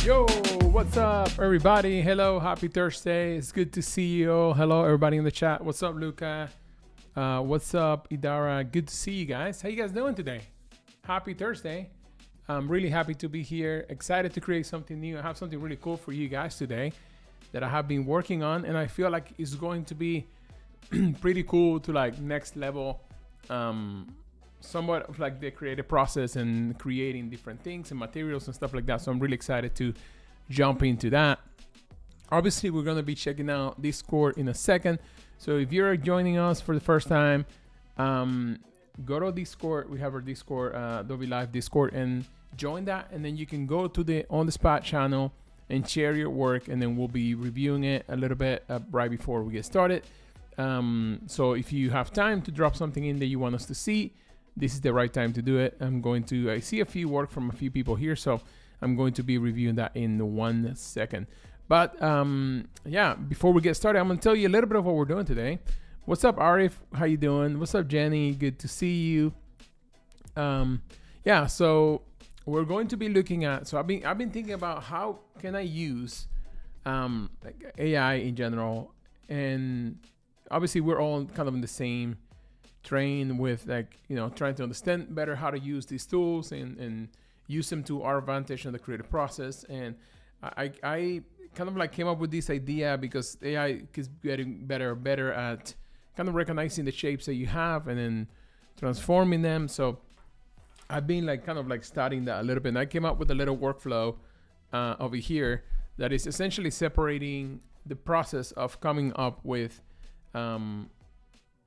Yo, what's up, everybody? Hello, happy Thursday. It's good to see you all. Hello, everybody in the chat. What's up, Luca? What's up, Idara? Good to see you guys. How you guys doing today? Happy Thursday. I'm really happy to be here. Excited to create something new. I have something really cool for you guys today that I have been working on, and I feel like it's going to be pretty cool to like next level. Somewhat of like the creative process and creating different things and materials and stuff like that. So I'm really excited to jump into that. Obviously, we're going to be checking out Discord in a second. So if you're joining us for the first time, go to Discord. We have our Discord, Adobe Live Discord, and join that. And then you can go to the On the Spot channel and share your work. And then we'll be reviewing it a little bit right before we get started. So if you have time to drop something in that you want us to see, this is the right time to do it. I see a few work from a few people here, so I'm going to be reviewing that in 1 second. But yeah, before we get started, I'm going to tell you a little bit of what we're doing today. What's up, Arif? How you doing? What's up, Jenny? Good to see you. Yeah, so we're going to be looking at. So I've been thinking about how can I use like AI in general, and obviously we're all kind of in the same train with like, you know, trying to understand better how to use these tools and use them to our advantage in the creative process. And I kind of like came up with this idea because AI is getting better and better at kind of recognizing the shapes that you have and then transforming them. So I've been like kind of like studying that a little bit, and I came up with a little workflow over here that is essentially separating the process of coming up with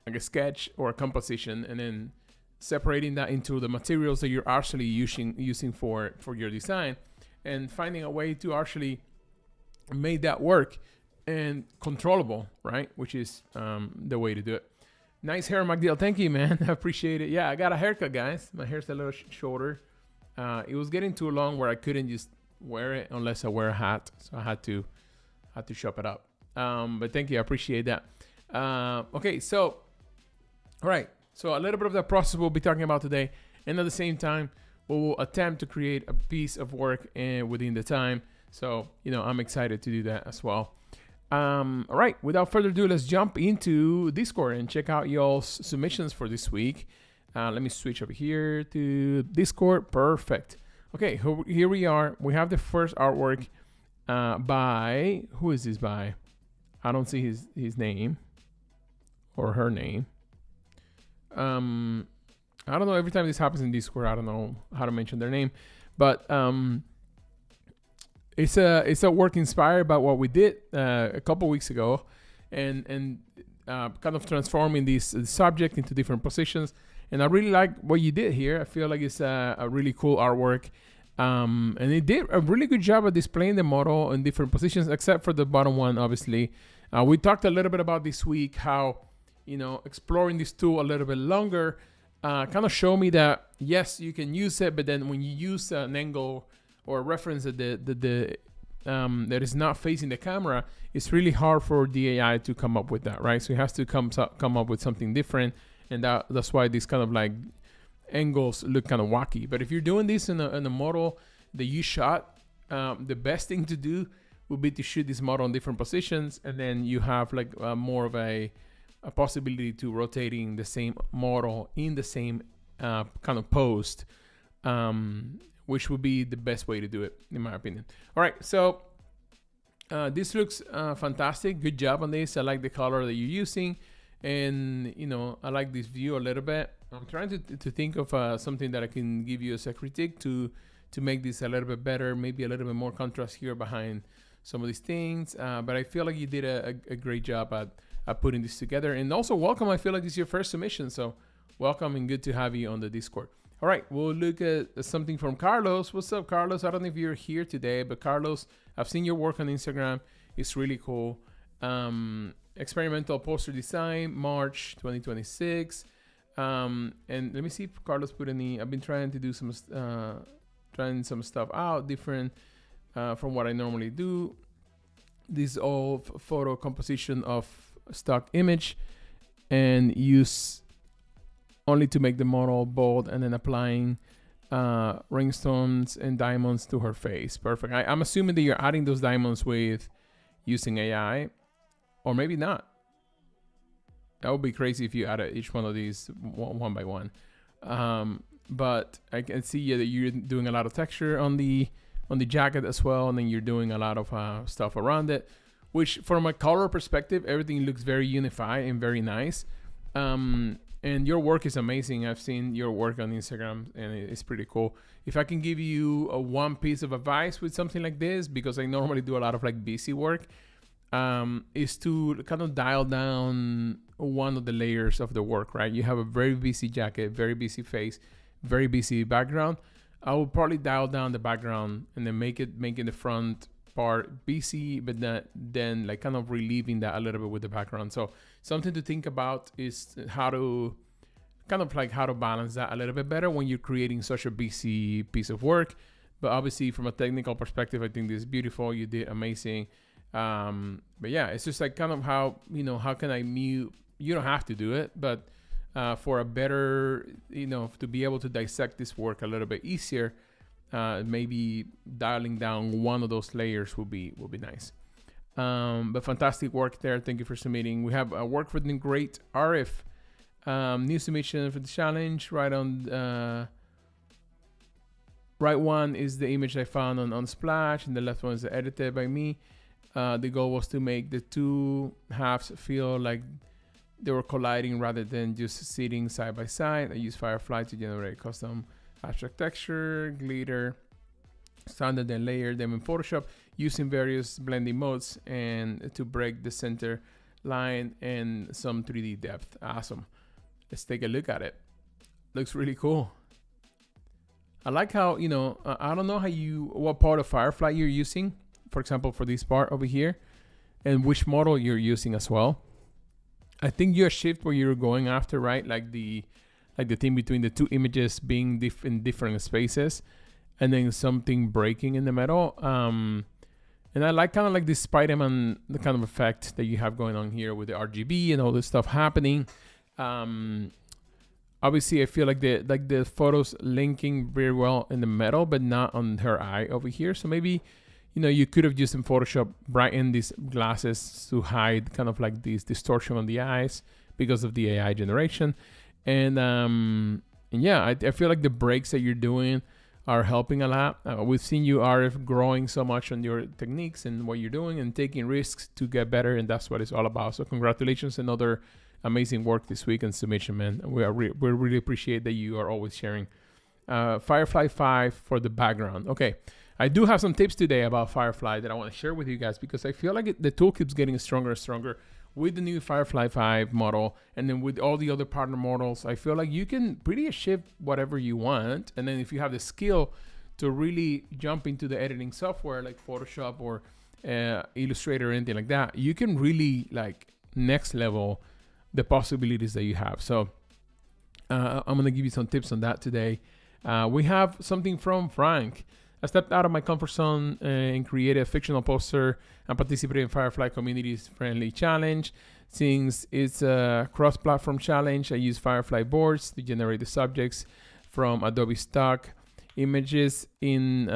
like a sketch or a composition, and then separating that into the materials that you're actually using for your design, and finding a way to actually make that work and controllable, right? Which is the way to do it. Nice hair, Magdiel. Thank you, man. I appreciate it. Yeah, I got a haircut, guys. My hair's a little shorter. It was getting too long where I couldn't just wear it unless I wear a hat, so I had to chop it up. But thank you, I appreciate that. Okay, so all right, so a little bit of the process we'll be talking about today, and at the same time, we will attempt to create a piece of work within the time. So, you know, I'm excited to do that as well. All right, without further ado, let's jump into Discord and check out y'all's submissions for this week. Let me switch over here to Discord. Perfect. Okay, here we are. We have the first artwork by, who is this by? I don't see his name or her name. I don't know. Every time this happens in Discord, I don't know how to mention their name, but it's a work inspired by what we did a couple weeks ago, and kind of transforming this subject into different positions. And I really like what you did here. I feel like it's a really cool artwork, and it did a really good job at displaying the model in different positions, except for the bottom one, obviously. We talked a little bit about this week how, you know, exploring this tool a little bit longer kind of show me that yes, you can use it, but then when you use an angle or a reference that that is not facing the camera, it's really hard for the AI to come up with that, right? So it has to come up with something different, and that's why these kind of like angles look kind of wacky. But if you're doing this in a model that you shot, the best thing to do would be to shoot this model in different positions, and then you have like more of a possibility to rotating the same model in the same kind of post, which would be the best way to do it, in my opinion. All right, so this looks fantastic. Good job on this. I like the color that you're using, and you know, I like this view a little bit. I'm trying to think of something that I can give you as a critique to make this a little bit better, maybe a little bit more contrast here behind some of these things, but I feel like you did a great job at putting this together. And also welcome. I feel like this is your first submission, so welcome and good to have you on the Discord. All right, we'll look at something from Carlos. What's up, Carlos? I don't know if you're here today, but Carlos, I've seen your work on Instagram. It's really cool. Experimental poster design, March 2026. And let me see if Carlos put any. I've been trying to do some stuff out different from what I normally do. This is all photo composition of stock image, and use only to make the model bold, and then applying rhinestones and diamonds to her face. Perfect. I'm assuming that you're adding those diamonds with using AI, or maybe not. That would be crazy if you added each one of these one by one. But I can see that you're doing a lot of texture on the jacket as well, and then you're doing a lot of stuff around it, which from a color perspective, everything looks very unified and very nice. And your work is amazing. I've seen your work on Instagram, and it's pretty cool. If I can give you one piece of advice with something like this, because I normally do a lot of like busy work, is to kind of dial down one of the layers of the work, right? You have a very busy jacket, very busy face, very busy background. I will probably dial down the background and then making the front part busy, but then like kind of relieving that a little bit with the background. So something to think about is how to balance that a little bit better when you're creating such a busy piece of work. But obviously from a technical perspective, I think this is beautiful. You did amazing. But yeah, it's just like kind of how can I mute? You don't have to do it, but for a better, to be able to dissect this work a little bit easier, maybe dialing down one of those layers will be nice. But fantastic work there. Thank you for submitting. We have a work for the great Arif. New submission for the challenge. Right one is the image I found on Splash, and the left one is edited by me. The goal was to make the two halves feel like they were colliding rather than just sitting side by side. I used Firefly to generate custom abstract texture, glitter, standard, then layer them in Photoshop using various blending modes and to break the center line and some 3D depth. Awesome. Let's take a look at it. Looks really cool. I like how, I don't know what part of Firefly you're using, for example, for this part over here, and which model you're using as well. I think your shift where you're going after, right? Like the thing between the two images being in different spaces and then something breaking in the middle. And I like kind of like this Spider-Man, the kind of effect that you have going on here with the RGB and all this stuff happening. Obviously I feel like the photos linking very well in the middle, but not on her eye over here. So maybe, you could have used in Photoshop brighten these glasses to hide kind of like this distortion on the eyes because of the AI generation. And yeah, I feel like the breaks that you're doing are helping a lot. We've seen you, Arif, growing so much on your techniques and what you're doing and taking risks to get better. And that's what it's all about. So congratulations, another amazing work this week and submission, man. We really appreciate that you are always sharing. Firefly 5 for the background. Okay. I do have some tips today about Firefly that I want to share with you guys because I feel like the tool keeps getting stronger and stronger with the new Firefly 5 model, and then with all the other partner models. I feel like you can pretty much ship whatever you want, and then if you have the skill to really jump into the editing software like Photoshop or Illustrator or anything like that, you can really like next level the possibilities that you have. So I'm going to give you some tips on that today. We have something from Frank. I stepped out of my comfort zone and created a fictional poster and participated in Firefly Community's friendly challenge. Since it's a cross-platform challenge, I use Firefly boards to generate the subjects from Adobe stock images in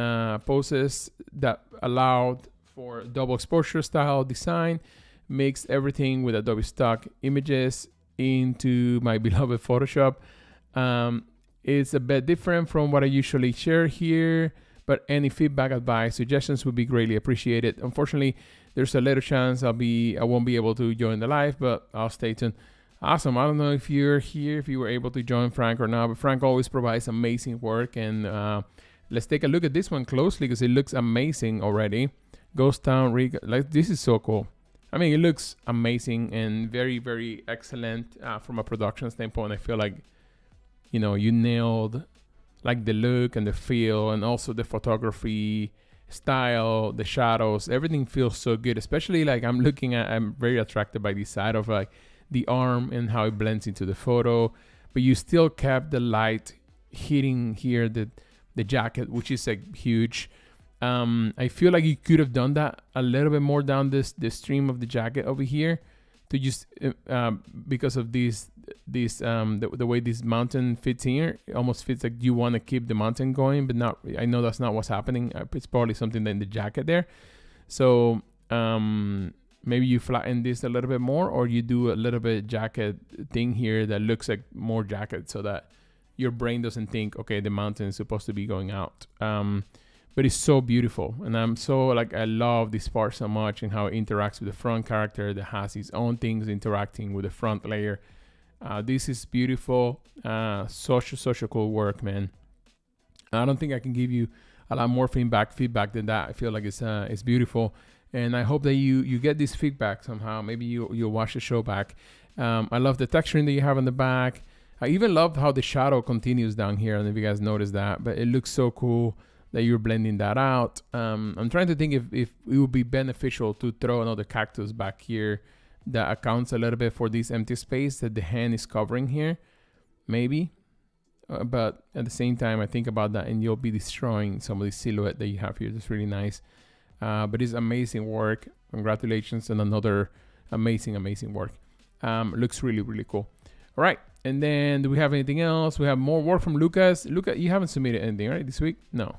poses that allowed for double exposure style design. Mixed everything with Adobe stock images into my beloved Photoshop. It's a bit different from what I usually share here, but any feedback, advice, suggestions would be greatly appreciated. Unfortunately, there's a little chance I won't be able to join the live, but I'll stay tuned. Awesome. I don't know if you're here, if you were able to join Frank or not, but Frank always provides amazing work. And let's take a look at this one closely because it looks amazing already. Ghost Town, like this is so cool. I mean, it looks amazing and very, very excellent from a production standpoint. I feel like, you nailed like the look and the feel and also the photography style, the shadows, everything feels so good. Especially like I'm very attracted by the side of like the arm and how it blends into the photo, but you still kept the light hitting here, the jacket, which is like huge. I feel like you could have done that a little bit more down the stream of the jacket over here to just because of the way this mountain fits here, it almost fits like you want to keep the mountain going, but not. I know that's not what's happening. It's probably something in the jacket there. So maybe you flatten this a little bit more, or you do a little bit jacket thing here that looks like more jacket, so that your brain doesn't think, okay, the mountain is supposed to be going out. But it's so beautiful, and I'm so like, I love this part so much and how it interacts with the front character that has its own things interacting with the front layer. This is beautiful. Such a cool work, man. I don't think I can give you a lot more feedback than that. I feel like it's beautiful, and I hope that you get this feedback somehow. Maybe you'll watch the show back. I love the texturing that you have on the back. I even love how the shadow continues down here. I don't know if you guys noticed that, but it looks so cool that you're blending that out. I'm trying to think if it would be beneficial to throw another cactus back here that accounts a little bit for this empty space that the hand is covering here, maybe. But at the same time, I think about that, and you'll be destroying some of the silhouette that you have here. That's really nice. But it's amazing work. Congratulations on another amazing work. Looks really, really cool. All right. And then do we have anything else? We have more work from Lucas. Lucas, you haven't submitted anything, right, this week? No.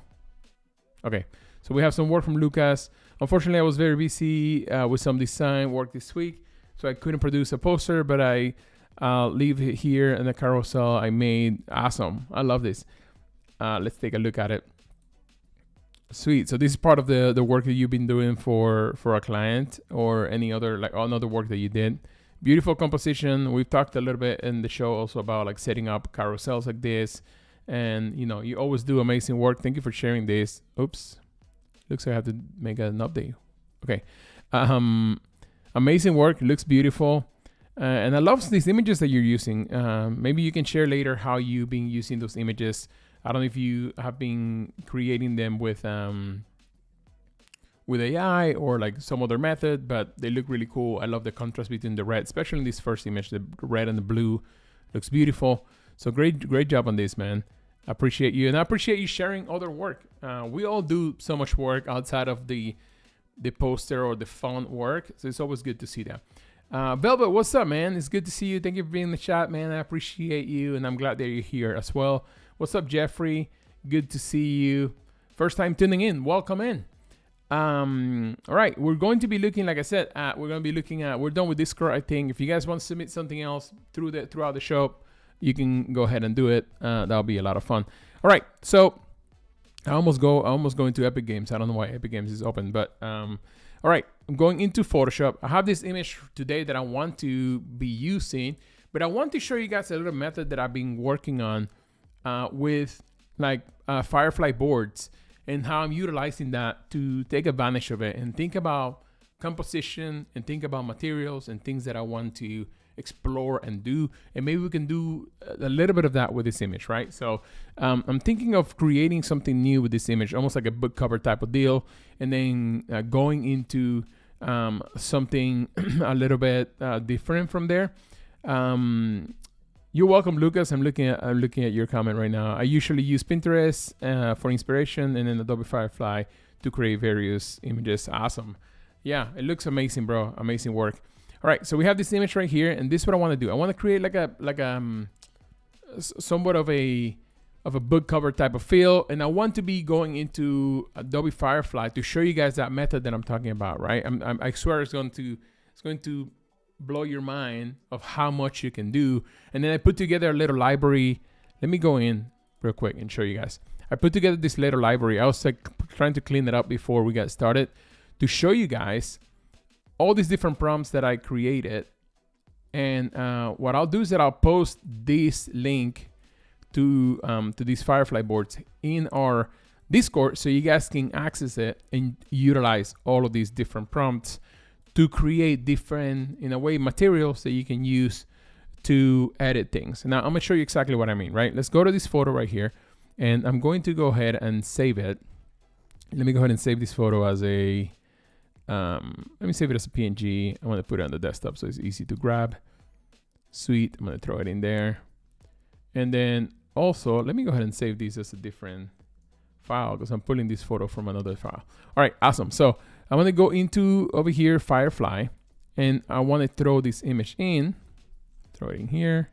Okay. So we have some work from Lucas. Unfortunately, I was very busy with some design work this week, so I couldn't produce a poster, but I leave it here in the carousel I made. Awesome. I love this. Let's take a look at it. Sweet. So this is part of the work that you've been doing for a client or any other, like another work that you did. Beautiful composition. We've talked a little bit in the show also about like setting up carousels like this. And, you know, you always do amazing work. Thank you for sharing this. Oops. Looks like I have to make an update. Okay. Amazing work. Looks beautiful. And I love these images that you're using. Maybe you can share later how you've been using those images. I don't know if you have been creating them with AI or like some other method, but they look really cool. I love the contrast between the red, especially in this first image. The red and the blue looks beautiful. So great job on this, man. I appreciate you, and I appreciate you sharing other work. We all do so much work outside of the poster or the font work, so it's always good to see that. Velvet, what's up, man? It's good to see you. Thank you for being in the chat, man. I appreciate you, and I'm glad that you're here as well. What's up, Jeffrey? Good to see you. First time tuning in. Welcome in. All right, we're going to be looking, like I said, we're done with Discord, I think. If you guys want to submit something else throughout the show, you can go ahead and do it. That'll be a lot of fun. All right, so I almost go into Epic Games. I don't know why Epic Games is open, but all right, I'm going into Photoshop. I have this image today that I want to be using, but I want to show you guys a little method that I've been working on with like Firefly boards, and how I'm utilizing that to take advantage of it and think about composition and think about materials and things that I want to explore and do. And maybe we can do a little bit of that with this image, right? So I'm thinking of creating something new with this image, almost like a book cover type of deal, and then going into something a little bit different from there. You're welcome, Lucas. I'm looking at your comment right now. I usually use Pinterest for inspiration, and then Adobe Firefly to create various images. Awesome. Yeah, it looks amazing, bro. Amazing work. All right, so we have this image right here, and this is what I want to do. I want to create somewhat of a book cover type of feel, and I want to be going into Adobe Firefly to show you guys that method that I'm talking about, right? I swear it's going to blow your mind of how much you can do. And then I put together a little library. Let me go in real quick and show you guys. I put together this little library. I was like trying to clean it up before we got started to show you guys all these different prompts that I created. And what I'll do is that I'll post this link to these Firefly boards in our Discord, so you guys can access it and utilize all of these different prompts to create different, in a way, materials that you can use to edit things. Now, I'm gonna show you exactly what I mean, right? Let's go to this photo right here, and I'm going to go ahead and save it. Let me go ahead and save this photo as a, let me save it as a PNG. I'm gonna put it on the desktop so it's easy to grab. Sweet, I'm gonna throw it in there. And then also, let me go ahead and save this as a different file because I'm pulling this photo from another file. All right, awesome. So I'm gonna go into over here, Firefly, and I want to throw this image in. Throw it in here.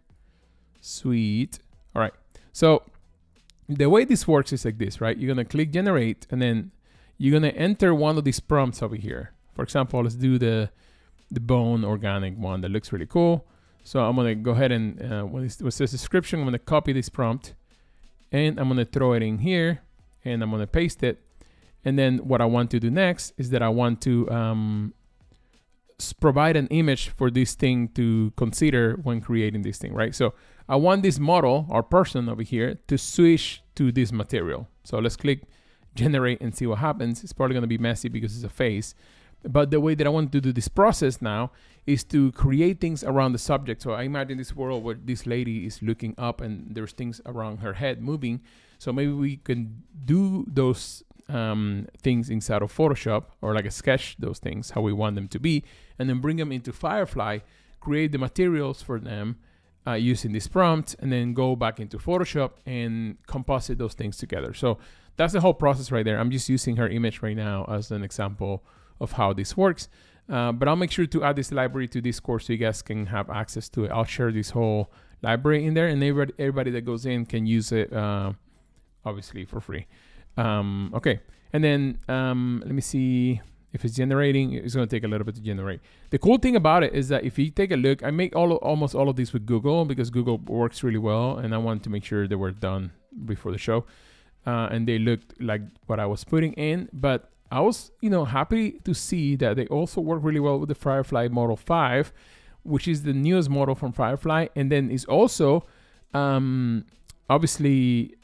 Sweet. All right. So the way this works is like this, right? You're going to click generate, and then you're going to enter one of these prompts over here. For example, let's do the bone organic one that looks really cool. So I'm going to go ahead and when it says description, I'm going to copy this prompt, and I'm going to throw it in here, and I'm going to paste it. And then what I want to do next is that I want to provide an image for this thing to consider when creating this thing, right? So I want this model or person over here to switch to this material. So let's click generate and see what happens. It's probably going to be messy because it's a face. But the way that I want to do this process now is to create things around the subject. So I imagine this world where this lady is looking up and there's things around her head moving. So maybe we can do those things inside of Photoshop, or like a sketch those things, how we want them to be, and then bring them into Firefly, create the materials for them using this prompt, and then go back into Photoshop and composite those things together. So that's the whole process right there. I'm just using her image right now as an example of how this works. But I'll make sure to add this library to Discord so you guys can have access to it. I'll share this whole library in there, and everybody that goes in can use it, obviously for free. Okay, and then let me see if it's generating. It's going to take a little bit to generate. The cool thing about it is that if you take a look, I make almost all of these with Google because Google works really well, and I wanted to make sure they were done before the show, and they looked like what I was putting in. But I was, happy to see that they also work really well with the Firefly Model 5, which is the newest model from Firefly, and then is also obviously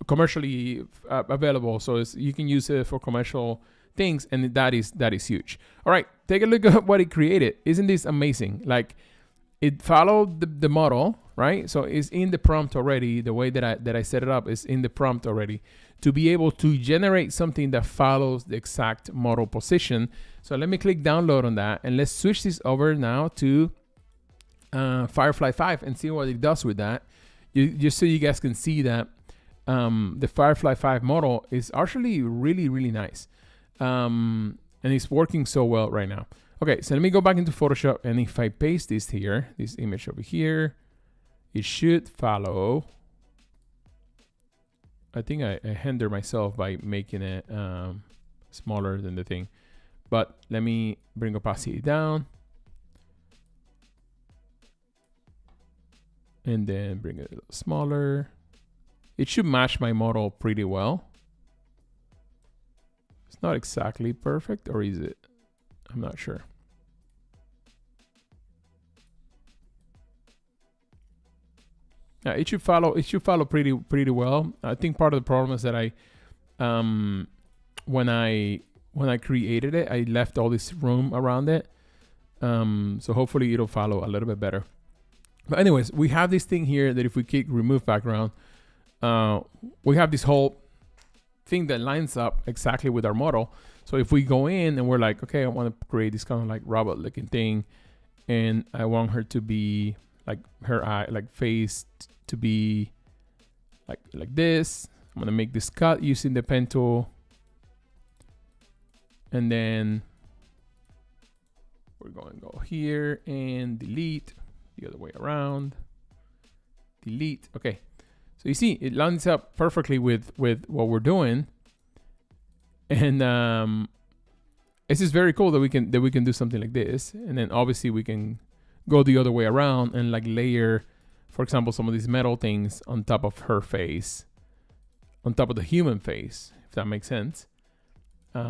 commercially available. So you can use it for commercial things, and that is huge. All right, take a look at what it created. Isn't this amazing? Like, it followed the model, right? So it's in the prompt already. The way that I set it up is in the prompt already, to be able to generate something that follows the exact model position. So let me click download on that, and let's switch this over now to Firefly 5 and see what it does with that. Just so you guys can see that the Firefly 5 model is actually really, really nice. And it's working so well right now. Okay, so let me go back into Photoshop, and if I paste this here, this image over here, it should follow. I think I hinder myself by making it smaller than the thing. But let me bring opacity down. And then bring it a little smaller. It should match my model pretty well. It's not exactly perfect, or is it? I'm not sure. Yeah, it should follow. It should follow pretty well. I think part of the problem is that when I created it, I left all this room around it. So hopefully it'll follow a little bit better. But anyways, we have this thing here that if we click remove background, we have this whole thing that lines up exactly with our model. So if we go in and we're like, okay, I want to create this kind of like robot looking thing, and I want her to be like her eye, like face to be like this. I'm gonna make this cut using the pen tool, and then we're going to go here and delete the other way around. Delete. Okay, so you see it lines up perfectly with what we're doing, and it's just very cool that we can do something like this. And then obviously we can go the other way around and like layer, for example, some of these metal things on top of her face, on top of the human face, if that makes sense.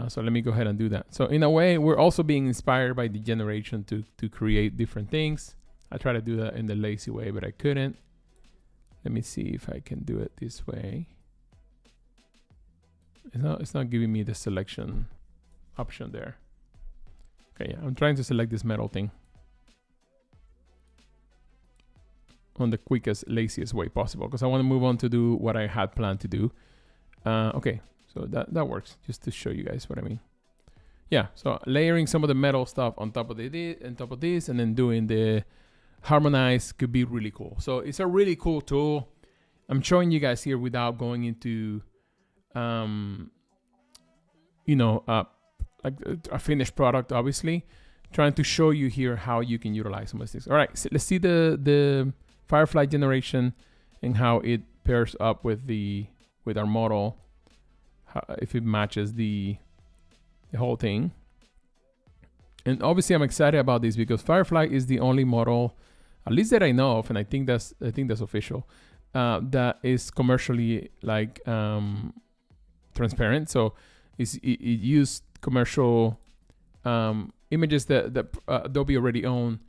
So let me go ahead and do that. So in a way, we're also being inspired by the generation to create different things. I tried to do that in the lazy way, but I couldn't. Let me see if I can do it this way. It's not giving me the selection option there. Okay, yeah, I'm trying to select this metal thing on the quickest, laziest way possible, because I want to move on to do what I had planned to do. Okay, so that works, just to show you guys what I mean. Yeah, so layering some of the metal stuff on top of this, and then doing the harmonize could be really cool. So it's a really cool tool. I'm showing you guys here without going into like a finished product, obviously. Trying to show you here how you can utilize some of these. All right, so let's see the firefly generation and how it pairs up with our model, if it matches the whole thing. And obviously, I'm excited about this because Firefly is the only model, at least that I know of, and I think that's official, that is commercially like transparent. So it used commercial images that Adobe already own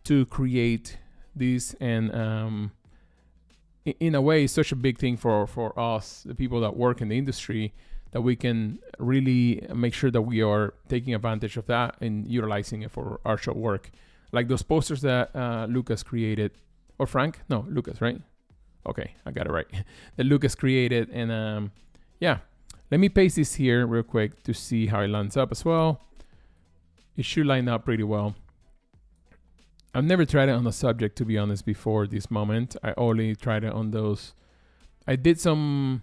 to create these, and in a way, it's such a big thing for us, the people that work in the industry, that we can really make sure that we are taking advantage of that and utilizing it for our show work. Like those posters that Lucas created, or Frank? No, Lucas, right? Okay, I got it right. That Lucas created, and yeah. Let me paste this here real quick to see how it lines up as well. It should line up pretty well. I've never tried it on a subject, to be honest, before this moment. I only tried it on those. I did some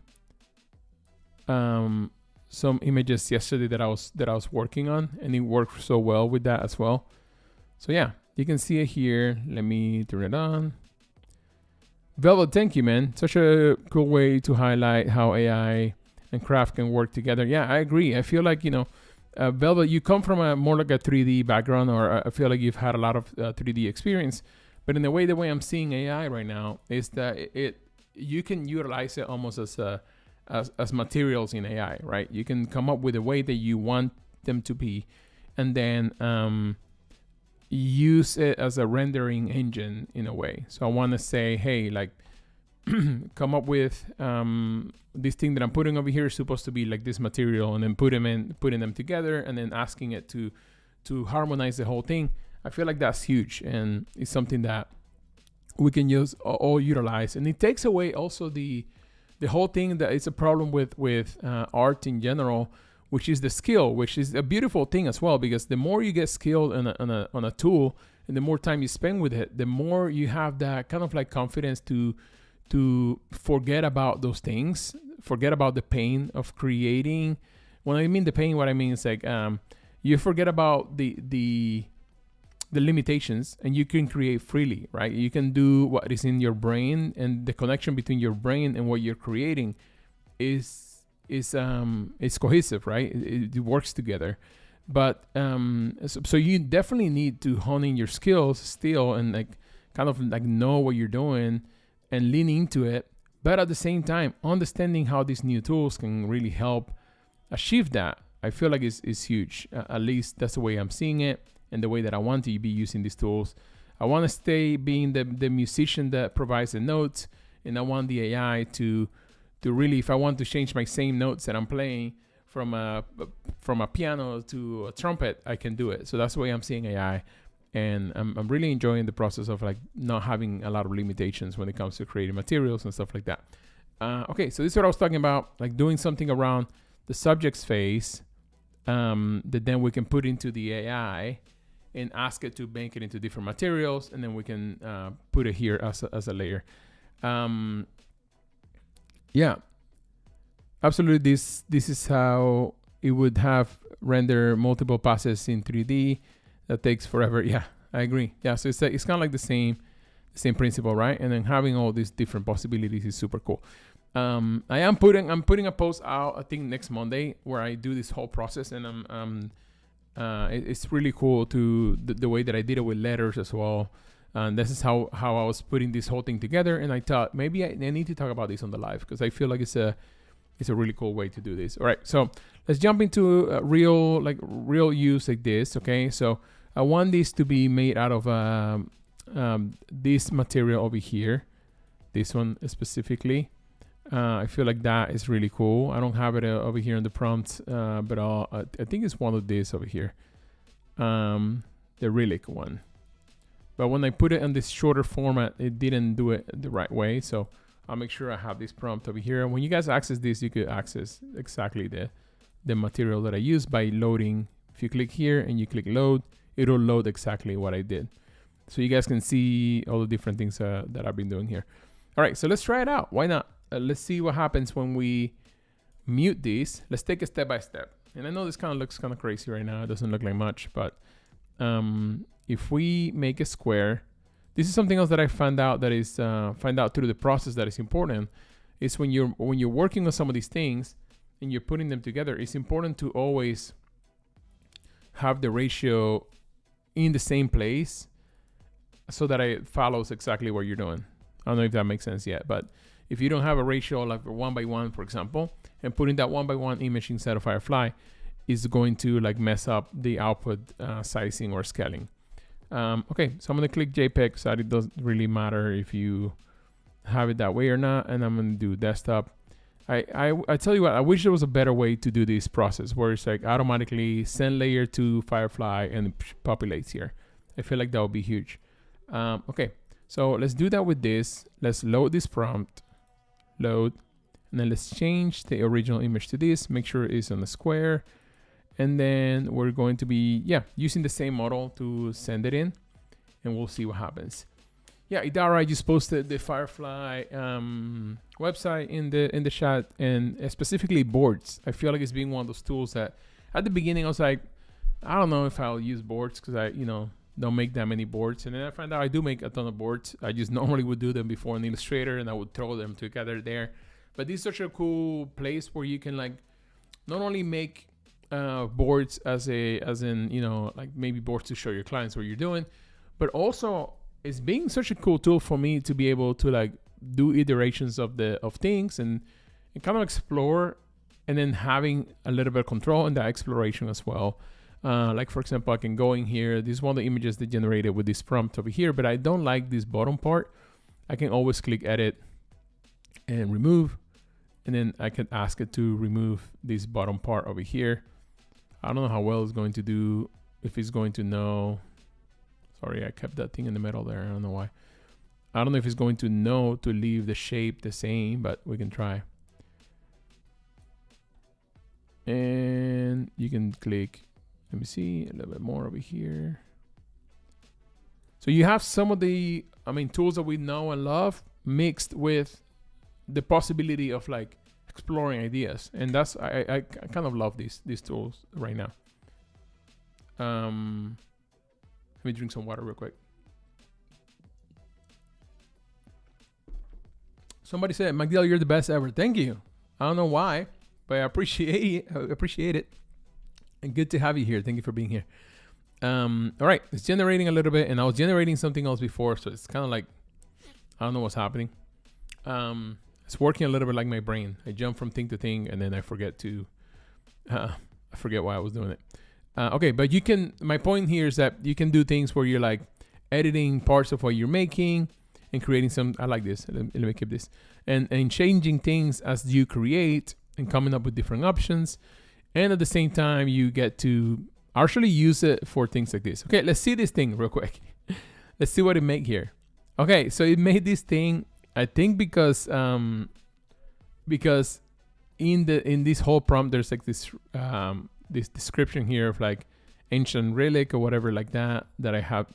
images yesterday that I was working on, and it worked so well with that as well. So yeah, you can see it here. Let me turn it on. Velvet, thank you, man. Such a cool way to highlight how AI and craft can work together. Yeah, I agree. I feel like, Velvet, you come from a more like a 3D background, or I feel like you've had a lot of 3D experience. But in the way I'm seeing AI right now is that you can utilize it almost as materials in AI, right? You can come up with a way that you want them to be, and then use it as a rendering engine in a way. So I want to say, hey, like, come up with this thing that I'm putting over here is supposed to be like this material, and then putting them together, and then asking it to harmonize the whole thing. I feel like that's huge, and it's something that we can use all utilize, and it takes away also the whole thing that is a problem with art in general, which is the skill, which is a beautiful thing as well, because the more you get skilled on a tool, and the more time you spend with it, the more you have that kind of like confidence to forget about those things, forget about the pain of creating. When I mean the pain, what I mean is like you forget about the limitations, and you can create freely, right? You can do what is in your brain, and the connection between your brain and what you're creating is cohesive, right? It works together. But so you definitely need to hone in your skills still, and like kind of like know what you're doing and lean into it, but at the same time understanding how these new tools can really help achieve that. I feel like it's huge. At least that's the way I'm seeing it, and the way that I want to be using these tools. I want to stay being the musician that provides the notes, and I want the AI to really, if I want to change my same notes that I'm playing from a piano to a trumpet, I can do it. So that's the way I'm seeing AI. And I'm really enjoying the process of like not having a lot of limitations when it comes to creating materials and stuff like that. Okay, so this is what I was talking about, like doing something around the subjects phase that then we can put into the AI and ask it to make it into different materials, and then we can put it here as a layer. Yeah, absolutely. This is how it would have render multiple passes in 3D. That takes forever. Yeah, I agree. Yeah, so it's kind of like the same principle, right? And then having all these different possibilities is super cool. I'm putting a post out, I think next Monday, where I do this whole process, and it's really cool to the way that I did it with letters as well. And this is how I was putting this whole thing together. And I thought maybe I need to talk about this on the live, because I feel like it's a really cool way to do this. All right, so let's jump into real use like this. Okay, so I want this to be made out of this material over here, this one specifically. I feel like that is really cool. I don't have it over here in the prompt, but I think it's one of these over here, the relic one. But when I put it in this shorter format, it didn't do it the right way. So I'll make sure I have this prompt over here. And when you guys access this, you could access exactly the material that I use by loading. If you click here and you click load, it'll load exactly what I did. So you guys can see all the different things that I've been doing here. All right, so let's try it out. Why not? Let's see what happens when we mute these. Let's take it step by step. And I know this kind of looks kind of crazy right now. It doesn't look like much, but if we make a square, this is something else that I found out that is find out through the process that is important. Is when you're working on some of these things and you're putting them together, it's important to always have the ratio in the same place so that it follows exactly what you're doing. I don't know if that makes sense yet, but if you don't have a ratio like 1:1, for example, and putting that 1:1 image inside of Firefly is going to like mess up the output sizing or scaling. Okay, so I'm gonna click JPEG, so it doesn't really matter if you have it that way or not, and I'm gonna do desktop. I tell you what, I wish there was a better way to do this process where it's like automatically send layer to Firefly and it populates here. I feel like that would be huge. Okay, so let's do that with this. Let's load this prompt, load, and then let's change the original image to this, make sure it's on the square. And then we're going to be, using the same model to send it in, and we'll see what happens. Yeah, Idara, I just posted the Firefly website in the chat, and specifically boards. I feel like it's being one of those tools that at the beginning I was like, I don't know if I'll use boards because I, don't make that many boards. And then I found out I do make a ton of boards. I just normally would do them before in Illustrator, and I would throw them together there. But this is such a cool place where you can like not only make boards as in like maybe boards to show your clients what you're doing, but also it's being such a cool tool for me to be able to like do iterations of things and kind of explore, and then having a little bit of control in that exploration as well. Like for example, I can go in here. This is one of the images they generated with this prompt over here, but I don't like this bottom part. I can always click edit and remove, and then I can ask it to remove this bottom part over here. I don't know how well it's going to do, if it's going to know. Sorry, I kept that thing in the middle there. I don't know why. I don't know if it's going to know to leave the shape the same, but we can try. And you can click, let me see, a little bit more over here. So you have some of the, tools that we know and love mixed with the possibility of like exploring ideas, and that's I kind of love these tools right now. Let me drink some water real quick. Somebody said, Magdiel, you're the best ever. Thank you. I don't know why, but I appreciate it, and good to have you here. Thank you for being here. All right, it's generating a little bit, and I was generating something else before, so it's kind of like I don't know what's happening. It's working a little bit like my brain. I jump from thing to thing, and then I forget why I was doing it. Okay, but you can, my point here is that you can do things where you're like editing parts of what you're making and creating some, I like this, let me keep this, and changing things as you create and coming up with different options. And at the same time, you get to actually use it for things like this. Okay, let's see this thing real quick. Let's see what it made here. Okay, so it made this thing, I think because in this whole prompt there's like this this description here of like ancient relic or whatever like that I have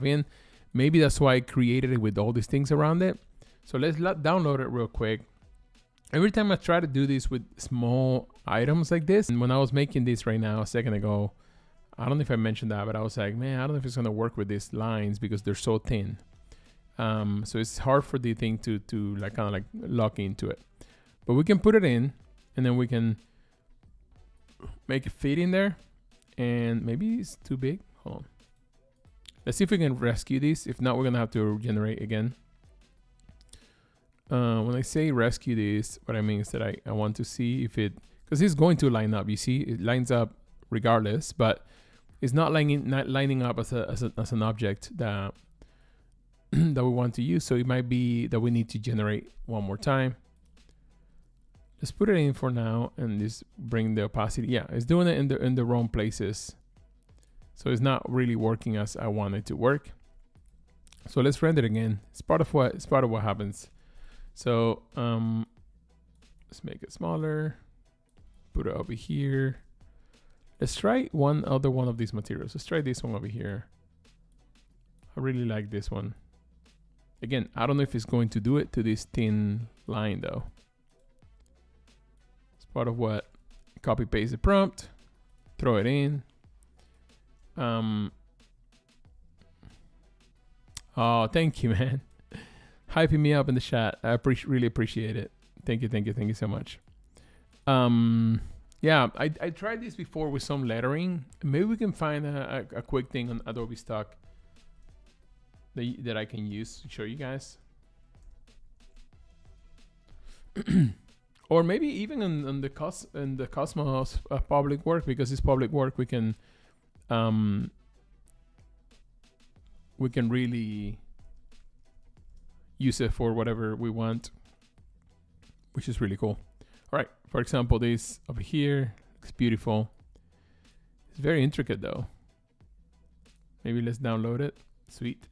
in. Maybe that's why I created it with all these things around it. So let's download it real quick. Every time I try to do this with small items like this, and when I was making this right now a second ago, I don't know if I mentioned that, but I was like, man, I don't know if it's gonna work with these lines because they're so thin. So it's hard for the thing to like kind of like lock into it, but we can put it in, and then we can make it fit in there. And maybe it's too big. Hold on. Let's see if we can rescue this. If not, we're gonna have to generate again. When I say rescue this, what I mean is that I want to see if it, because it's going to line up. You see, it lines up regardless, but it's not lining up as an object that that we want to use. So it might be that we need to generate one more time. Let's put it in for now and just bring the opacity. Yeah, it's doing it in the wrong places. So it's not really working as I want it to work. So let's render it again. It's part of what happens. So let's make it smaller. Put it over here. Let's try one of these materials. Let's try this one over here. I really like this one. Again, I don't know if it's going to do it to this thin line though. It's part of what copy paste the prompt, throw it in. Oh, thank you, man. Hyping me up in the chat. I really appreciate it. Thank you so much. Yeah, I tried this before with some lettering. Maybe we can find a quick thing on Adobe Stock that I can use to show you guys. Or maybe even in the Cosmos public work, because it's public work, we can really use it for whatever we want, which is really cool. All right, for example, this over here looks beautiful. It's very intricate though. Maybe let's download it. Sweet.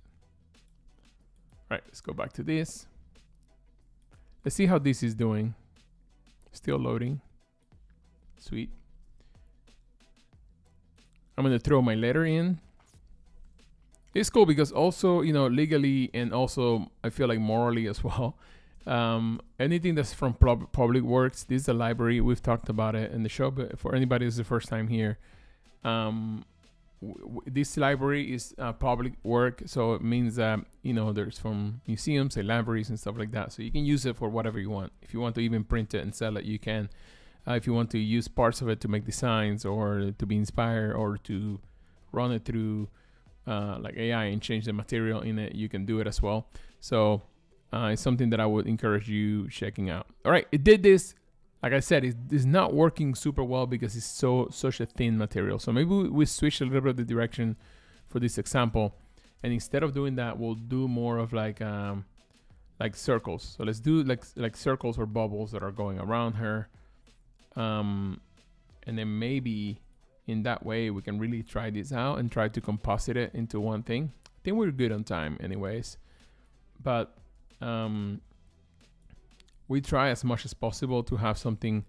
All right, let's go back to this. Let's see how this is doing. Still loading. Sweet. I'm gonna throw my letter in. It's cool because also, you know, legally and also I feel like morally as well. Anything that's from public works, this is a library. We've talked about it in the show, but for anybody who's the first time here, this library is public work. So it means that, you know, there's from museums and libraries and stuff like that. So you can use it for whatever you want. If you want to even print it and sell it, you can. If you want to use parts of it to make designs or to be inspired or to run it through like AI and change the material in it, you can do it as well. So it's something that I would encourage you checking out. All right, it did this. Like I said, it's not working super well because it's such a thin material. So maybe we switch a little bit of the direction for this example, and instead of doing that, we'll do more of like circles. So let's do like circles or bubbles that are going around her, and then maybe in that way we can really try this out and try to composite it into one thing. I think we're good on time anyways, but we try as much as possible to have something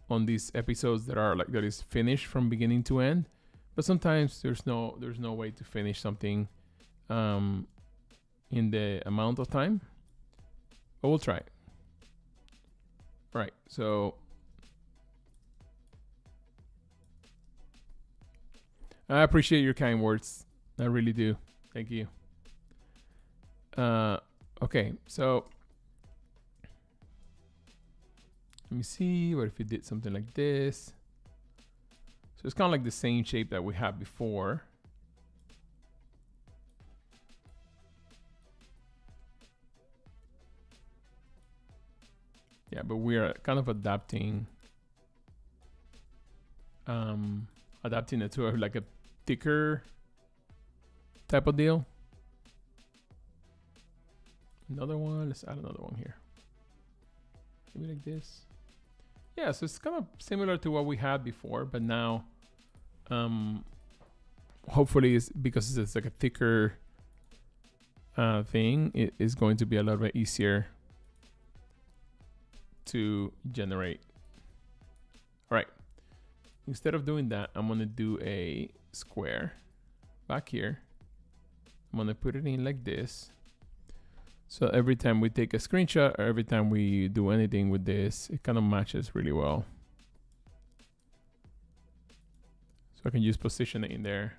on these episodes that is finished from beginning to end, but sometimes there's no way to finish something in the amount of time, but we'll try. All right, so I appreciate your kind words. I really do. Thank you. Okay, so let me see. What if we did something like this? So it's kind of like the same shape that we had before. Yeah, but we are kind of adapting it to like a thicker type of deal. Another one. Let's add another one here. Maybe like this. Yeah, so it's kind of similar to what we had before, but now hopefully it's because it's like a thicker thing, it is going to be a little bit easier to generate. All right, instead of doing that, I'm gonna do a square back here. I'm gonna put it in like this. So every time we take a screenshot or every time we do anything with this, it kind of matches really well. So I can just position it in there.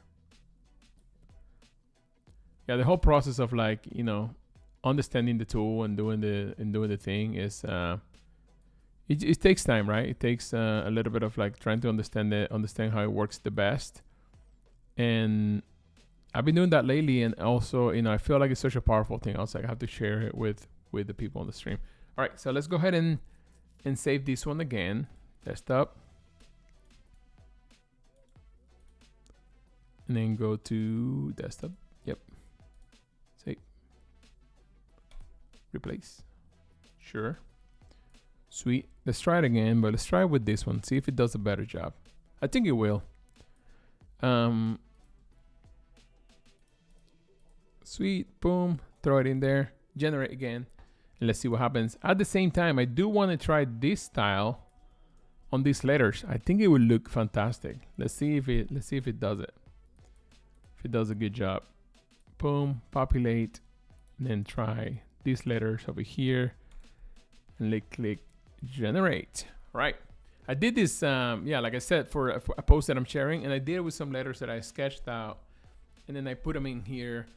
Yeah, the whole process of like, you know, understanding the tool and doing the thing is it takes time, right? It takes a little bit of like trying to understand how it works the best. And I've been doing that lately, and also, you know, I feel like it's such a powerful thing. I was like, I have to share it with the people on the stream. All right, so let's go ahead and save this one again. Desktop. And then go to desktop. Yep. Save. Replace. Sure. Sweet. Let's try it again, but let's try it with this one. See if it does a better job. I think it will. Sweet, boom, throw it in there, generate again, and let's see what happens. At the same time, I do want to try this style on these letters. I think it will look fantastic. Let's see if it does it. If it does a good job. Boom, populate, and then try these letters over here, and click generate. All right. I did this, yeah, like I said, for a post that I'm sharing, and I did it with some letters that I sketched out, and then I put them in here,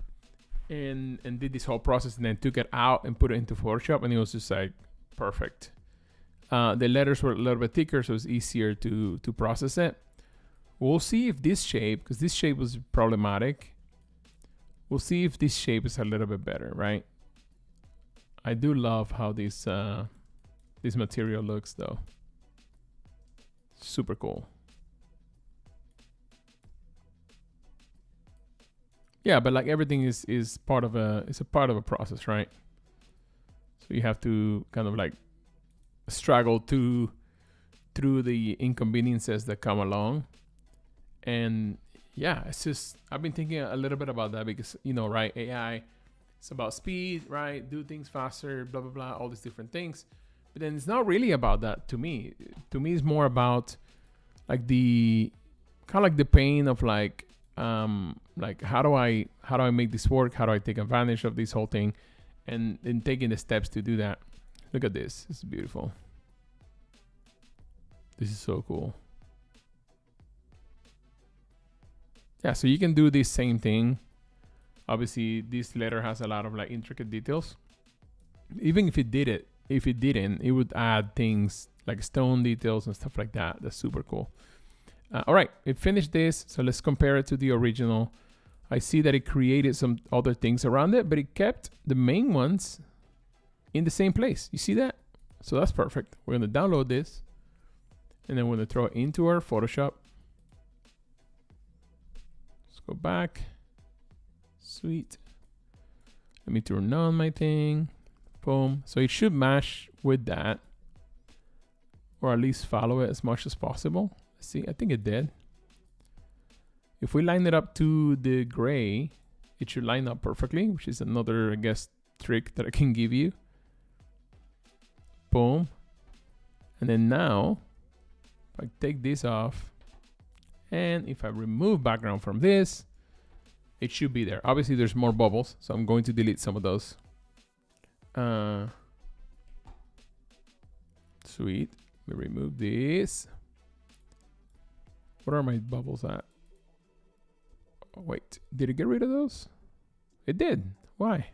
and did this whole process, and then took it out and put it into Photoshop, and it was just like perfect. The letters were a little bit thicker, so it's easier to process it. We'll see if this shape, because this shape was problematic, we'll see if this shape is a little bit better, right? I do love how this material looks, though. Super cool. Yeah, but like everything is part of a process, right? So you have to kind of like struggle through the inconveniences that come along. And yeah, it's just, I've been thinking a little bit about that because, you know, right, AI, it's about speed, right? Do things faster, blah, blah, blah, all these different things. But then it's not really about that to me. To me, it's more about like the kind of like the pain of like how do I make this work? How do I take advantage of this whole thing? And then taking the steps to do that. Look at this. This is beautiful. This is so cool. Yeah, so you can do this same thing. Obviously, this letter has a lot of like intricate details. Even if it didn't, it would add things like stone details and stuff like that. That's super cool. All right, it finished this. So let's compare it to the original. I see that it created some other things around it, but it kept the main ones in the same place. You see that? So that's perfect. We're going to download this, and then we're going to throw it into our Photoshop. Let's go back. Sweet. Let me turn on my thing. Boom. So it should match with that, or at least follow it as much as possible. Let's see, I think it did. If we line it up to the gray, it should line up perfectly, which is another, I guess, trick that I can give you. Boom. And then now, if I take this off, and if I remove background from this, it should be there. Obviously, there's more bubbles, so I'm going to delete some of those. Sweet. We remove this. What are my bubbles at? Oh, wait, did it get rid of those? It did. Why?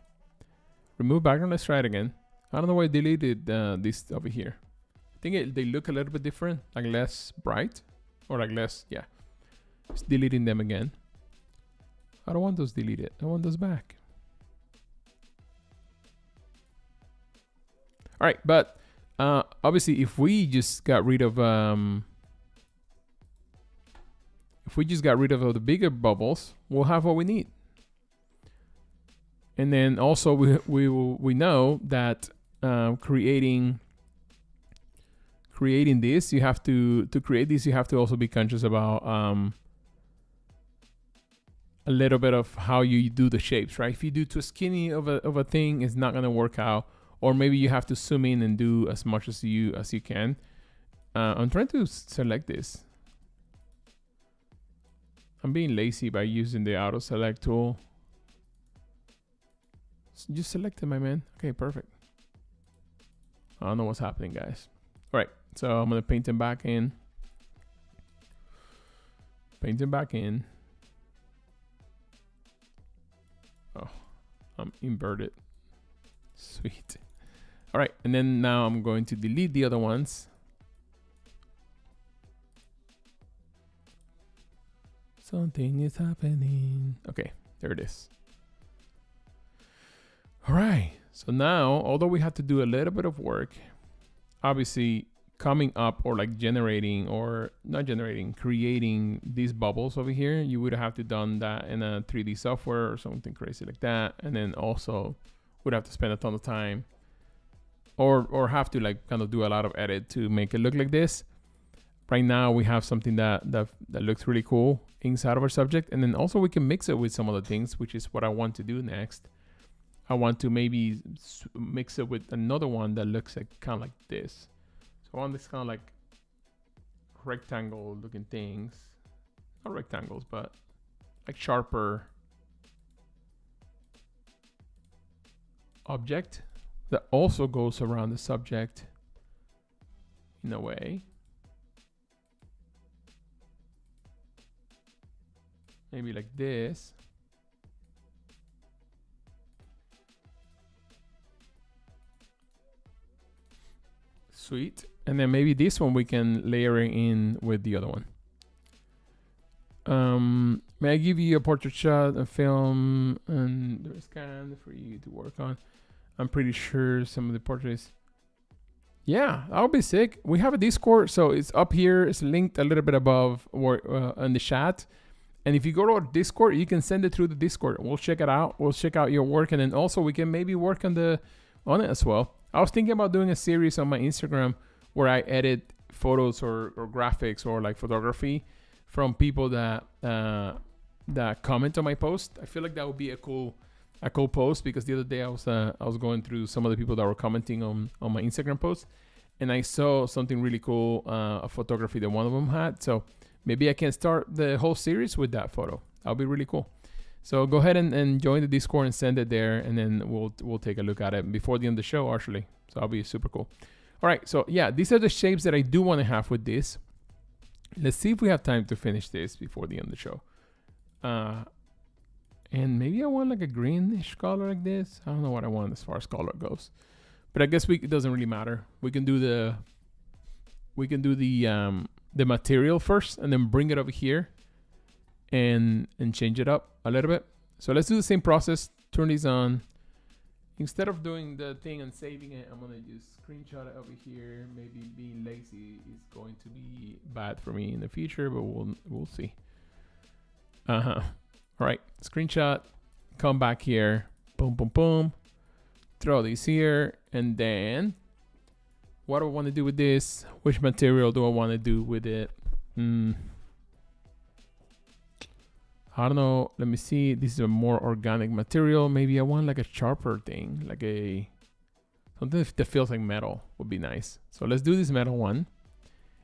Remove background. Let's try it again. I don't know why I deleted this over here. I think they look a little bit different, like less bright, or like less, yeah. Just deleting them again. I don't want those deleted. I want those back. All right, but obviously, if we just got rid of the bigger bubbles, we'll have what we need. And then also we know that creating this, you have to create this, you have to also be conscious about a little bit of how you do the shapes, right? If you do too skinny of a thing, it's not gonna work out. Or maybe you have to zoom in and do as much as you can. I'm trying to select this. I'm being lazy by using the auto select tool. Just select it, my man. Okay, perfect. I don't know what's happening, guys. All right, so I'm gonna paint them back in. Paint them back in. Oh, I'm inverted. Sweet. All right, and then now I'm going to delete the other ones. Something is happening. Okay, there it is. All right, so now, although we had to do a little bit of work, obviously coming up or like generating or not generating, creating these bubbles over here, you would have to done that in a 3D software or something crazy like that. And then also would have to spend a ton of time or have to like kind of do a lot of edit to make it look like this. Right now we have something that looks really cool inside of our subject. And then also we can mix it with some other things, which is what I want to do next. I want to maybe mix it with another one that looks like kind of like this. So I want this kind of like rectangle looking things. Not rectangles, but like sharper object that also goes around the subject in a way. maybe like this. Sweet. And then maybe this one we can layer in with the other one. May I give you a portrait shot, a film, and there's scan for you to work on. I'm pretty sure some of the portraits. Yeah, that would be sick. We have a Discord, so it's up here. It's linked a little bit above or in the chat. And if you go to our Discord, you can send it through the Discord. We'll check it out. We'll check out your work, and then also we can maybe work on it as well. I was thinking about doing a series on my Instagram where I edit photos or graphics or like photography from people that comment on my post. I feel like that would be a cool post, because the other day I was going through some of the people that were commenting on my Instagram post, and I saw something really cool, a photography that one of them had. So maybe I can start the whole series with that photo. That'll be really cool. So go ahead and join the Discord and send it there, and then we'll take a look at it before the end of the show, actually. So that'll be super cool. All right, so yeah, these are the shapes that I do want to have with this. Let's see if we have time to finish this before the end of the show. And maybe I want like a greenish color like this. I don't know what I want as far as color goes, but I guess it doesn't really matter. We can do the material first, and then bring it over here and change it up a little bit. So let's do the same process. Turn these on. Instead of doing the thing and saving it, I'm gonna just screenshot it over here. Maybe being lazy is going to be bad for me in the future, but we'll see. All right, screenshot. Come back here. Boom, boom, boom. Throw these here, and then what do I want to do with this? Which material do I want to do with it? I don't know. Let me see. This is a more organic material. Maybe I want like a sharper thing, like something that feels like metal would be nice. So let's do this metal one,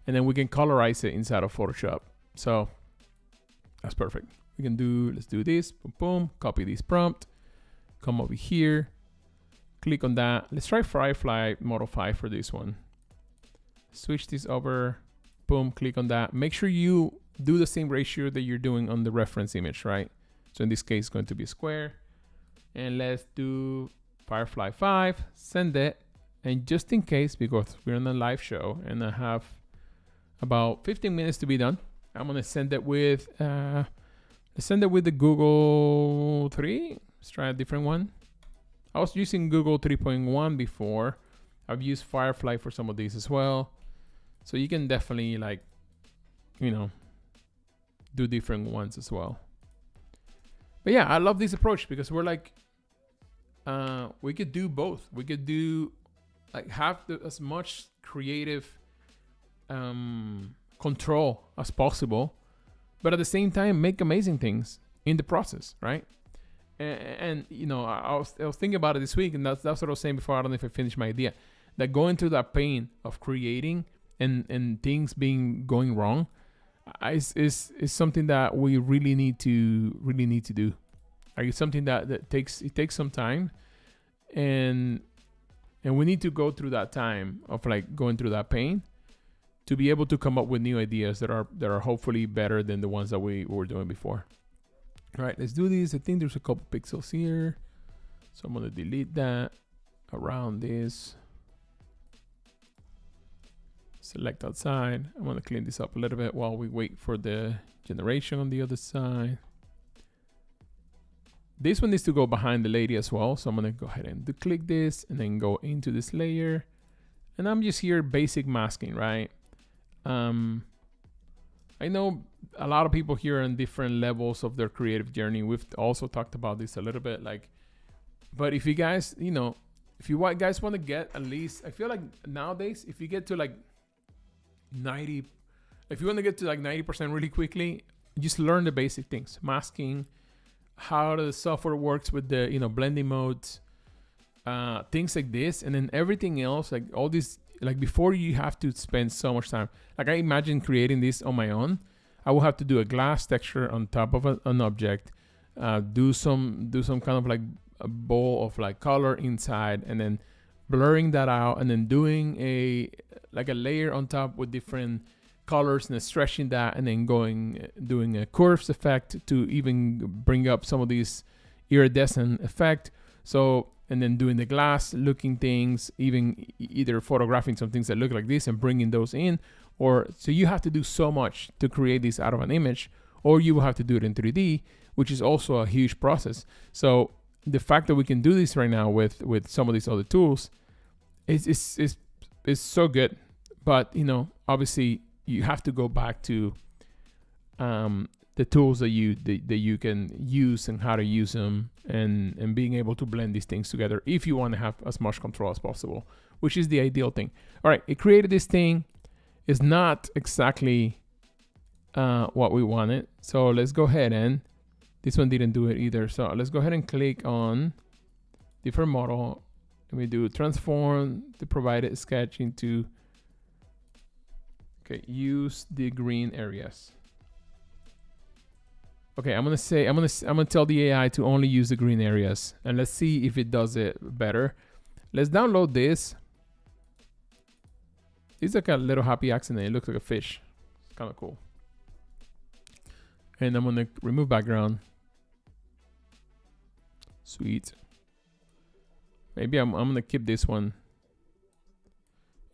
and then we can colorize it inside of Photoshop. So that's perfect. Let's do this. Boom, boom. Copy this prompt. Come over here. Click on that. Let's try Firefly Model 5 for this one. Switch this over. Boom. Click on that. Make sure you do the same ratio that you're doing on the reference image, right? So in this case, it's going to be a square. And let's do Firefly 5. Send it. And just in case, because we're on a live show and I have about 15 minutes to be done, I'm going to send it with the Google 3. Let's try a different one. I was using Google 3.1 before. I've used Firefly for some of these as well. So you can definitely do different ones as well. But yeah, I love this approach because we're like, we could do both. We could do have as much creative control as possible, but at the same time make amazing things in the process, right? And I was thinking about it this week, and that's what I was saying before. I don't know if I finished my idea. That going through that pain of creating and things going wrong is something that we really need to do. Like, it's something that takes some time, and we need to go through that time of like going through that pain to be able to come up with new ideas that are hopefully better than the ones that we were doing before. All right, let's do this. I think there's a couple pixels here, so I'm gonna delete that around this. Select outside. I'm gonna clean this up a little bit while we wait for the generation on the other side. This one needs to go behind the lady as well, so I'm gonna go ahead and click this and then go into this layer, and I'm just here basic masking, right? I know a lot of people here are on different levels of their creative journey. We've also talked about this a little bit, but if you guys, if you guys want to get at least, I feel like nowadays, if you get to like 90, if you want to get to like 90% really quickly, just learn the basic things: masking, how the software works with the blending modes, things like this, and then everything else, like all this, like before you have to spend so much time. Like, I imagine creating this on my own, I will have to do a glass texture on top of an object, do some kind of like a bowl of like color inside, and then blurring that out, and then doing a layer on top with different colors and stretching that, and then doing a curves effect to even bring up some of these iridescent effect. So, and then doing the glass looking things, even either photographing some things that look like this and bringing those in, or so you have to do so much to create this out of an image, or you will have to do it in 3D, which is also a huge process. So the fact that we can do this right now with some of these other tools is so good. But obviously you have to go back to the tools that you can use and how to use them, and being able to blend these things together if you want to have as much control as possible, which is the ideal thing. All right, it created this thing. It's not exactly what we wanted. So let's go ahead, and this one didn't do it either. So let's go ahead and click on different model. Let me do transform the provided sketch into, okay, use the green areas. Okay, I'm gonna tell the AI to only use the green areas, and let's see if it does it better. Let's download this. It's like a little happy accident. It looks like a fish. It's kind of cool. And I'm gonna remove background. Sweet. Maybe I'm gonna keep this one.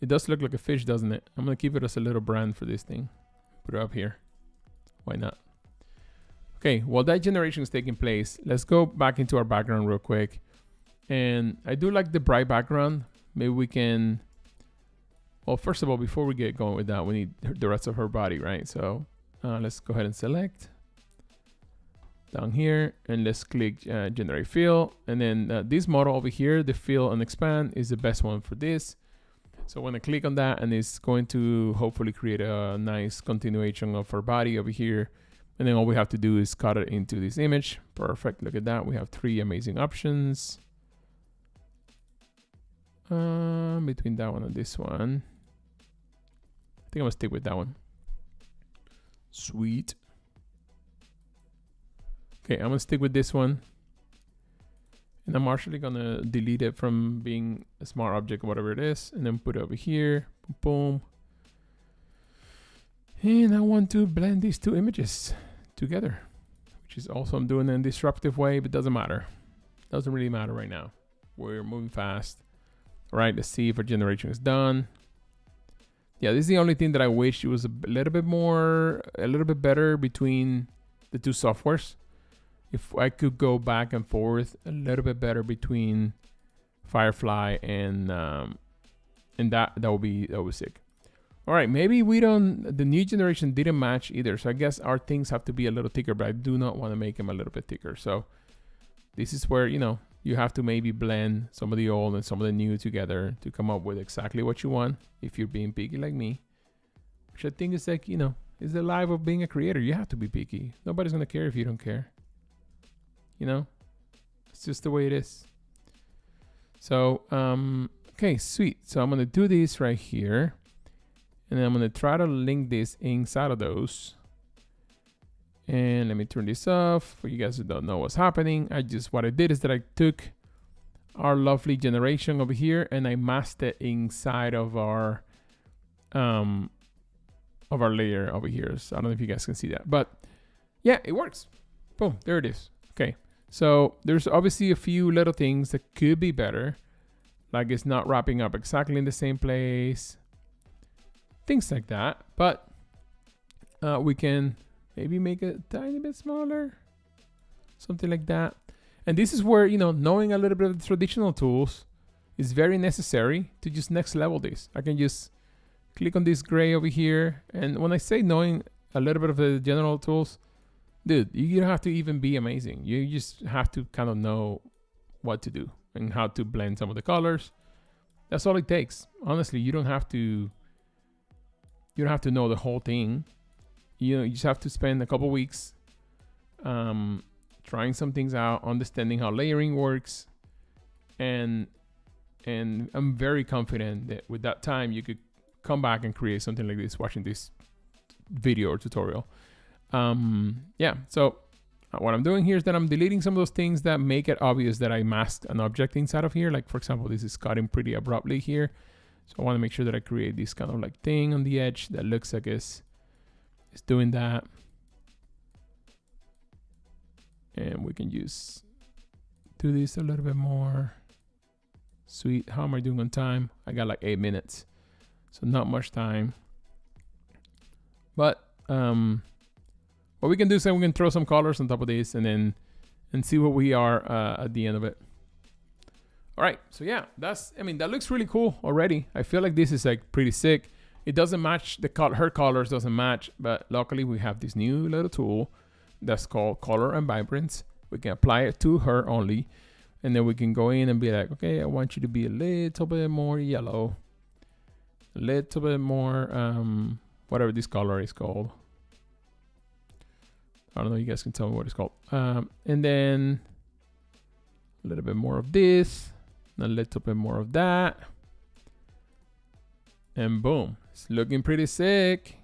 It does look like a fish, doesn't it? I'm gonna keep it as a little brand for this thing. Put it up here. Why not? Okay, while that generation is taking place, let's go back into our background real quick. And I do like the bright background. Maybe we can, well, first of all, before we get going with that, we need the rest of her body, right? So let's go ahead and select down here, and let's click generate fill. And then this model over here, the fill and expand, is the best one for this. So when I click on that, and it's going to hopefully create a nice continuation of her body over here. And then all we have to do is cut it into this image. Perfect. Look at that. We have 3 amazing options. Between that one and this one. I think I'm going to stick with that one. Sweet. Okay, I'm going to stick with this one. And I'm actually going to delete it from being a smart object or whatever it is. And then put it over here. Boom. And I want to blend these 2 images together, which is also I'm doing in a disruptive way, but doesn't matter. Doesn't really matter right now. We're moving fast. All right, let's see if our generation is done. Yeah, this is the only thing that I wish it was a little bit better between the 2 softwares. If I could go back and forth a little bit better between Firefly and that would be sick. All right, maybe the new generation didn't match either. So I guess our things have to be a little thicker, but I do not want to make them a little bit thicker. So this is where, you have to maybe blend some of the old and some of the new together to come up with exactly what you want. If you're being picky like me, which I think is like, is the life of being a creator. You have to be picky. Nobody's going to care if you don't care. It's just the way it is. So, okay, sweet. So I'm going to do this right here. And then I'm going to try to link this inside of those. And let me turn this off for you guys who don't know what's happening. What I did is that I took our lovely generation over here and I masked it inside of our layer over here. So I don't know if you guys can see that, but yeah, it works. Boom, there it is. Okay. So there's obviously a few little things that could be better. Like it's not wrapping up exactly in the same place. Things like that, but we can maybe make it a tiny bit smaller, something like that. And this is where, knowing a little bit of the traditional tools is very necessary to just next level this. I can just click on this gray over here. And when I say knowing a little bit of the general tools, dude, you don't have to even be amazing. You just have to kind of know what to do and how to blend some of the colors. That's all it takes. Honestly, you don't have to know the whole thing. You just have to spend a couple weeks trying some things out, understanding how layering works. And I'm very confident that with that time, you could come back and create something like this, watching this video or tutorial. Yeah, so what I'm doing here is that I'm deleting some of those things that make it obvious that I masked an object inside of here. Like, for example, this is cutting pretty abruptly here. So I want to make sure that I create this kind of like thing on the edge that looks like it's doing that. And we can just do this a little bit more. Sweet. How am I doing on time? I got like 8 minutes. So not much time. But what we can do is we can throw some colors on top of this and see what we are at the end of it. All right, so yeah, that looks really cool already. I feel like this is like pretty sick. It doesn't match her colors doesn't match, but luckily we have this new little tool that's called Color and Vibrance. We can apply it to her only, and then we can go in and be like, okay, I want you to be a little bit more yellow, a little bit more whatever this color is called. I don't know. You guys can tell me what it's called. And then a little bit more of this. A little bit more of that. And boom. It's looking pretty sick.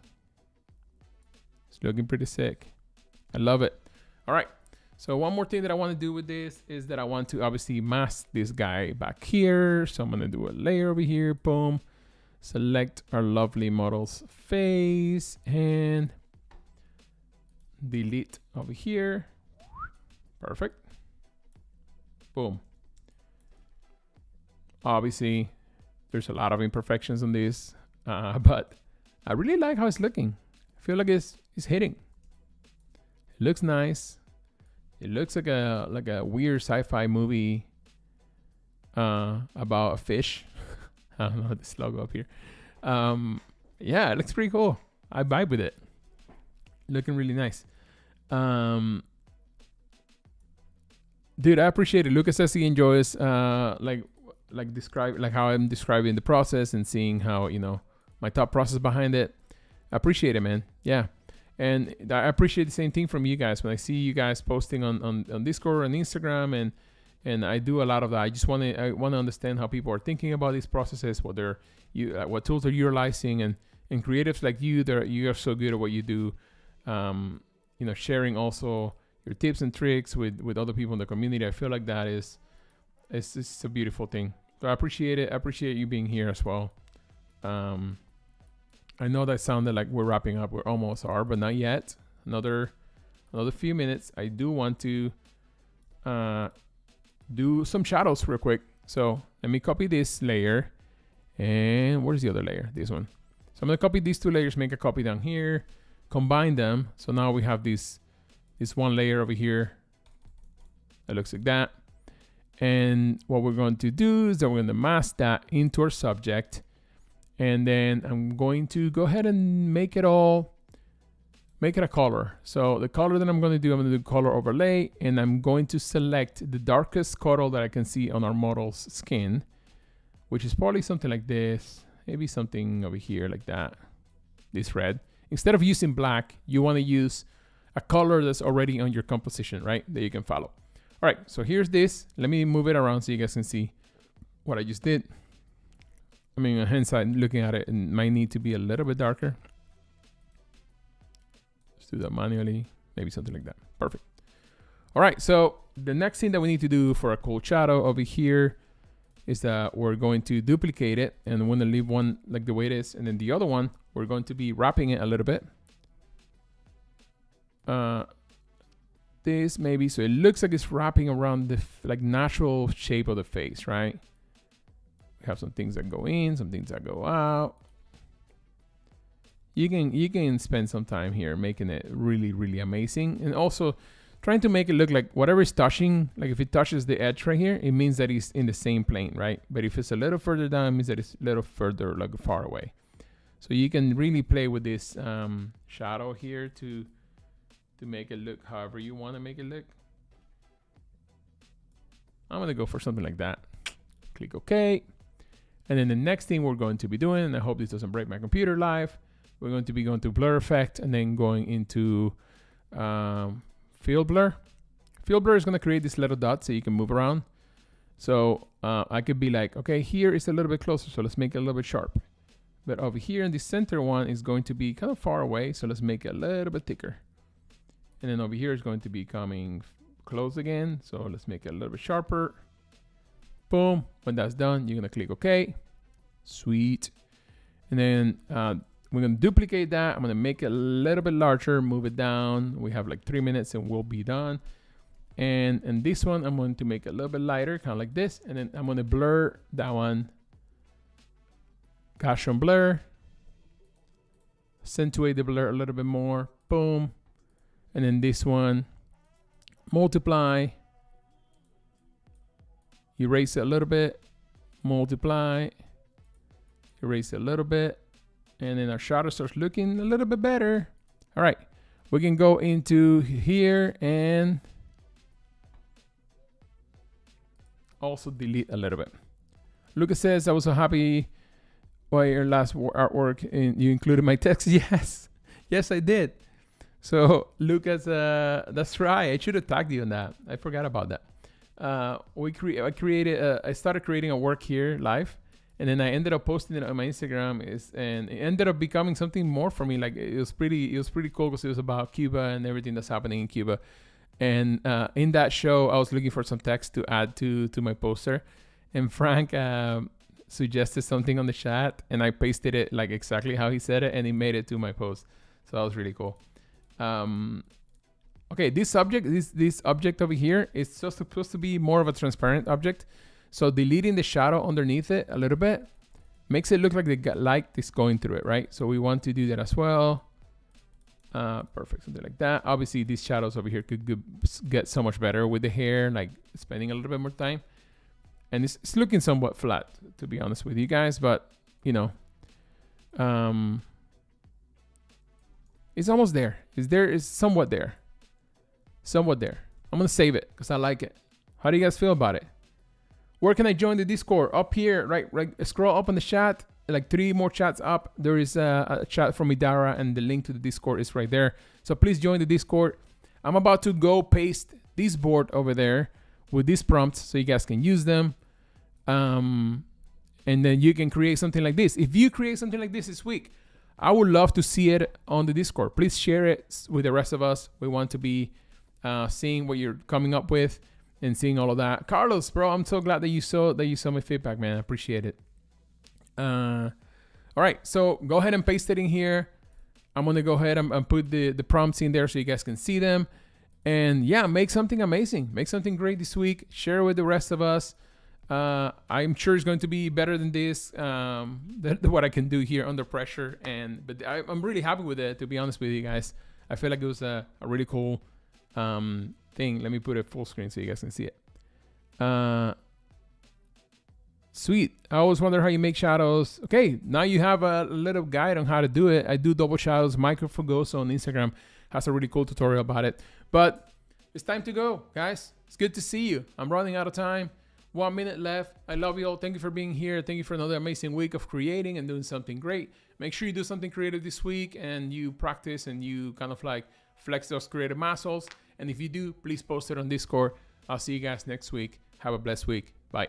It's looking pretty sick. I love it. All right. So one more thing that I want to do with this is that I want to obviously mask this guy back here. So I'm going to do a layer over here. Boom. Select our lovely model's face and delete over here. Perfect. Boom. Obviously, there's a lot of imperfections on this, but I really like how it's looking. I feel like it's hitting. It looks nice. It looks like a weird sci-fi movie about a fish. I don't know this logo up here. Yeah, it looks pretty cool. I vibe with it. Looking really nice. Dude, I appreciate it. Lucas says he enjoys describe how I'm describing the process and seeing how, my thought process behind it. I appreciate it, man. Yeah. And I appreciate the same thing from you guys. When I see you guys posting on Discord and Instagram and I do a lot of that. I just want to understand how people are thinking about these processes, what tools they're utilizing, and creatives like you, you are so good at what you do. Sharing also your tips and tricks with other people in the community. I feel like that it's a beautiful thing. So I appreciate it. I appreciate you being here as well. I know that sounded like we're wrapping up. We almost are, but not yet. Another few minutes. I do want to do some shadows real quick. So let me copy this layer. And where's the other layer? This one. So I'm going to copy these two layers, make a copy down here, combine them. So now we have this one layer over here that looks like that. And what we're going to do is that we're going to mask that into our subject. And then I'm going to go ahead and make it a color. So the color that I'm going to do color overlay, and I'm going to select the darkest color that I can see on our model's skin, which is probably something like this, maybe something over here like that, this red. Instead of using black, you want to use a color that's already on your composition, right? That you can follow. All right, so here's this. Let me move it around so you guys can see what I just did. I mean, hindsight, looking at it, it might need to be a little bit darker. Let's do that manually, maybe something like that. Perfect. All right, so the next thing that we need to do for a cool shadow over here is that we're going to duplicate it, and we're going to leave one like the way it is, and then the other one, we're going to be wrapping it a little bit. This maybe, so it looks like it's wrapping around the natural shape of the face, right? We have some things that go in, some things that go out. You can spend some time here making it really, really amazing, and also trying to make it look like whatever is touching, like if it touches the edge right here, it means that it's in the same plane, right? But if it's a little further down, it means that it's a little further, like far away. So you can really play with this shadow here to make it look however you want to make it look. I'm going to go for something like that. Click OK. And then the next thing we're going to be doing, and I hope this doesn't break my computer live, we're going to be going to blur effect and then going into field blur. Field blur is going to create this little dot so you can move around. So I could be like, okay, here is a little bit closer, so let's make it a little bit sharp. But over here in the center one is going to be kind of far away, so let's make it a little bit thicker. And then over here is going to be coming close again, so let's make it a little bit sharper. Boom. When that's done, you're going to click OK. Sweet. And then we're going to duplicate that. I'm going to make it a little bit larger, move it down. We have like 3 minutes and we'll be done. And this one, I'm going to make it a little bit lighter, kind of like this. And then I'm going to blur that one. Gaussian blur. Accentuate the blur a little bit more. Boom. And then this one, multiply. Erase it a little bit. Multiply. Erase it a little bit. And then our shadow starts looking a little bit better. All right. We can go into here and also delete a little bit. Lucas says, I was so happy by your last artwork and you included my text. Yes. Yes, I did. So Lucas, that's right. I should have tagged you on that. I forgot about that. I started creating a work here live. And then I ended up posting it on my Instagram, and it ended up becoming something more for me. Like it was pretty cool because it was about Cuba and everything that's happening in Cuba. And in that show, I was looking for some text to add to my poster, and Frank suggested something on the chat, and I pasted it like exactly how he said it, and he made it to my post. So that was really cool. Okay, this object over here is just supposed to be more of a transparent object. So deleting the shadow underneath it a little bit makes it look like the light is going through it, right? So we want to do that as well. Perfect, something like that. Obviously, these shadows over here could get so much better with the hair, like spending a little bit more time. And it's looking somewhat flat, to be honest with you guys, but you know, it's almost there. It's somewhat there. Somewhat there. I'm gonna save it because I like it. How do you guys feel about it? Where can I join the Discord? Up here, right? Scroll up on the chat, like 3 more chats up. There is a chat from Idara, and the link to the Discord is right there. So please join the Discord. I'm about to go paste this board over there with these prompts so you guys can use them. And then you can create something like this. If you create something like this week, I would love to see it on the Discord. Please share it with the rest of us. We want to be seeing what you're coming up with and seeing all of that. Carlos, bro, I'm so glad that you saw my feedback, man. I appreciate it. All right, so go ahead and paste it in here. I'm gonna go ahead and put the prompts in there so you guys can see them. And yeah, make something amazing. Make something great this week. Share it with the rest of us. I'm sure it's going to be better than this, than what I can do here under pressure. But I'm really happy with it, to be honest with you guys. I feel like it was a really cool thing. Let me put it full screen so you guys can see it. Sweet. I always wonder how you make shadows. Okay, now you have a little guide on how to do it. I do double shadows. Michael Fugoso on Instagram has a really cool tutorial about it. But it's time to go, guys. It's good to see you. I'm running out of time. 1 minute left. I love you all. Thank you for being here. Thank you for another amazing week of creating and doing something great. Make sure you do something creative this week and you practice and you kind of like flex those creative muscles. And if you do, please post it on Discord. I'll see you guys next week. Have a blessed week. Bye.